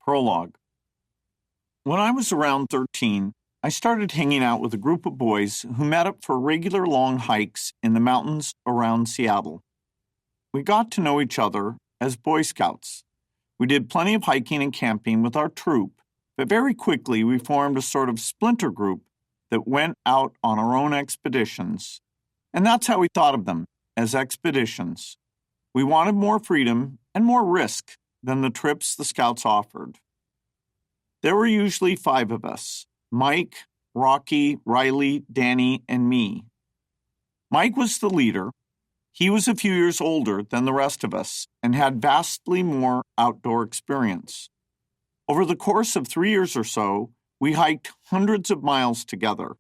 Prologue. When I was around 13, I started hanging out with a group of boys who met up for regular long hikes in the mountains around Seattle. We got to know each other as Boy Scouts. We did plenty of hiking and camping with our troop, but very quickly we formed a sort of splinter group that went out on our own expeditions. And that's how we thought of them, as expeditions. We wanted more freedom and more risk than the trips the Scouts offered. There were usually 5 of us: Mike, Rocky, Riley, Danny, and me. Mike was the leader. He was a few years older than the rest of us and had vastly more outdoor experience. Over the course of 3 years or so, we hiked hundreds of miles together.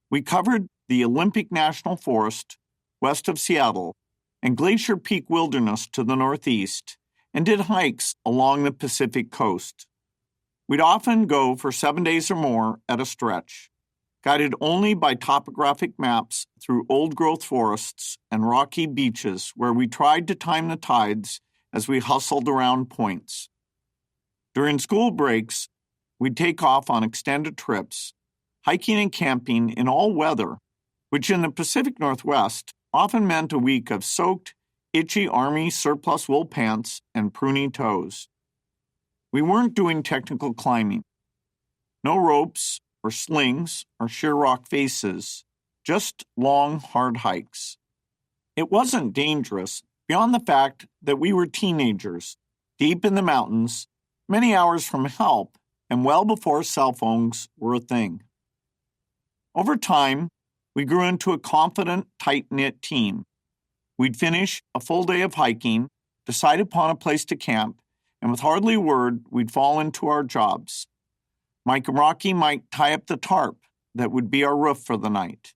We covered the Olympic National Forest west of Seattle and Glacier Peak Wilderness to the northeast, and did hikes along the Pacific coast. We'd often go for 7 days or more at a stretch, guided only by topographic maps through old-growth forests and rocky beaches where we tried to time the tides as we hustled around points. During school breaks, we'd take off on extended trips, hiking and camping in all weather, which in the Pacific Northwest often meant a week of soaked, itchy Army surplus wool pants and pruny toes. We weren't doing technical climbing. No ropes or slings or sheer rock faces, just long, hard hikes. It wasn't dangerous beyond the fact that we were teenagers, deep in the mountains, many hours from help, and well before cell phones were a thing. Over time, we grew into a confident, tight-knit team. We'd finish a full day of hiking, decide upon a place to camp, and with hardly a word, we'd fall into our jobs. Mike and Rocky might tie up the tarp that would be our roof for the night.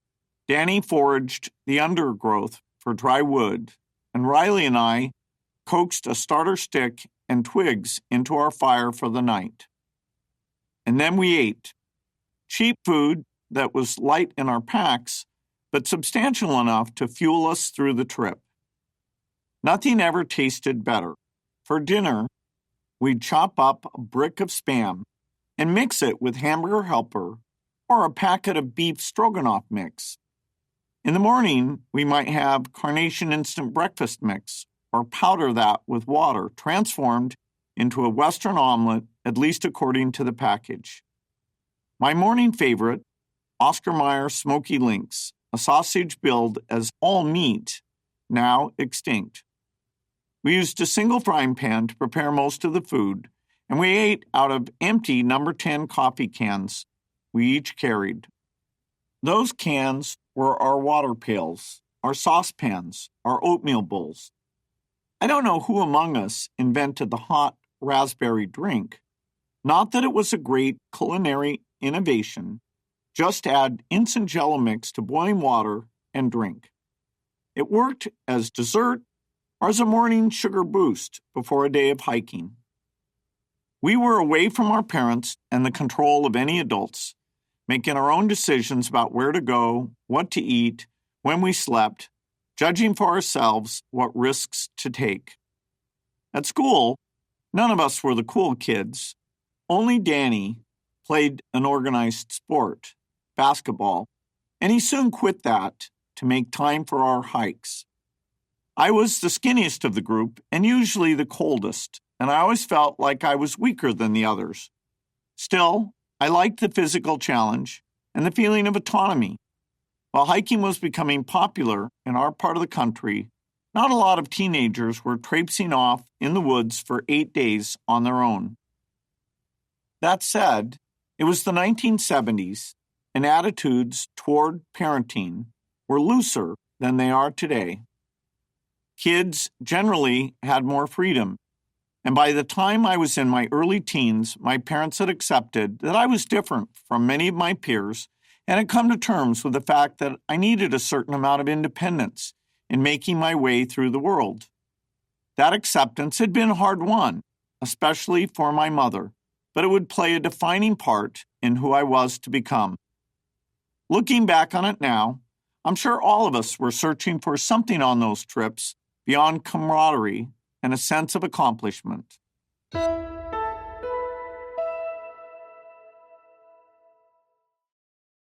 Danny foraged the undergrowth for dry wood, and Riley and I coaxed a starter stick and twigs into our fire for the night. And then we ate. Cheap food that was light in our packs, but substantial enough to fuel us through the trip. Nothing ever tasted better. For dinner, we'd chop up a brick of Spam and mix it with hamburger helper or a packet of beef stroganoff mix. In the morning, we might have Carnation instant breakfast mix or powder that with water transformed into a Western omelet, at least according to the package. My morning favorite, Oscar Mayer Smoky Links, a sausage billed as all meat, now extinct. We used a single frying pan to prepare most of the food, and we ate out of empty number 10 coffee cans we each carried. Those cans were our water pails, our saucepans, our oatmeal bowls. I don't know who among us invented the hot raspberry drink. Not that it was a great culinary innovation. Just add instant Jello mix to boiling water and drink. It worked as dessert or as a morning sugar boost before a day of hiking. We were away from our parents and the control of any adults, making our own decisions about where to go, what to eat, when we slept, judging for ourselves what risks to take. At school, none of us were the cool kids. Only Danny played an organized sport, basketball, and he soon quit that to make time for our hikes. I was the skinniest of the group and usually the coldest, and I always felt like I was weaker than the others. Still, I liked the physical challenge and the feeling of autonomy. While hiking was becoming popular in our part of the country, not a lot of teenagers were traipsing off in the woods for 8 days on their own. That said, it was the 1970s, and attitudes toward parenting were looser than they are today. Kids generally had more freedom, and by the time I was in my early teens, my parents had accepted that I was different from many of my peers and had come to terms with the fact that I needed a certain amount of independence in making my way through the world. That acceptance had been hard-won, especially for my mother, but it would play a defining part in who I was to become. Looking back on it now, I'm sure all of us were searching for something on those trips beyond camaraderie and a sense of accomplishment.